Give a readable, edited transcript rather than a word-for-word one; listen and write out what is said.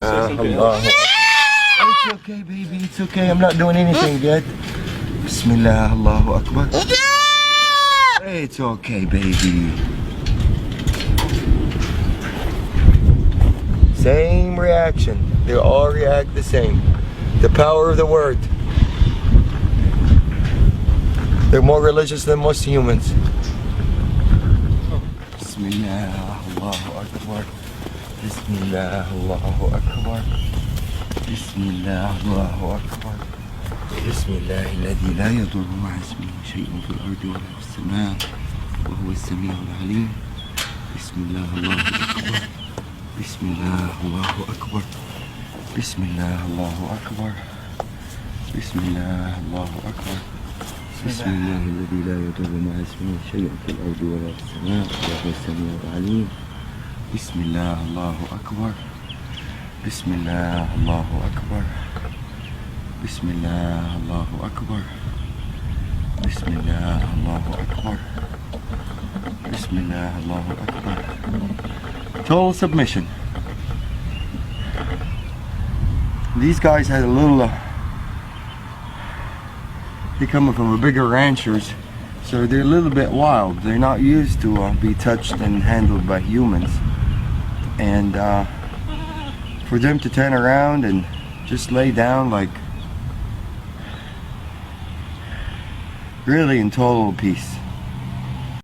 Allah. It's okay, baby. It's okay. I'm not doing anything yet. Bismillah, Allahu Akbar. It's okay, baby. Same reaction. They all react the same. The power of the word. They're more religious than most humans. Bismillah, Allahu Akbar. Bismillah, Allahu Akbar. Bismillah, Allahu Akbar. Bismillah, الذي لا يضر مع اسمه شيء في الأرض ولا في السماء وهو السميع العليم. Bismillah, Allahu Akbar. Bismillah, Allahu Akbar. Bismillah, Allahu Akbar. Bismillah, Allahu Akbar. Bismillah, الذي لا يضر مع اسمه شيء في الأرض ولا في السماء وهو السميع العليم. Bismillah, Allahu Akbar. Bismillah, Allahu Akbar. Bismillah, Allahu Akbar. Bismillah, Allahu Akbar. Bismillah, Allahu Akbar. Total submission. These guys had a little, they come from a bigger ranchers, so they're a little bit wild. They're not used to be touched and handled by humans. And for them to turn around and just lay down like really in total peace.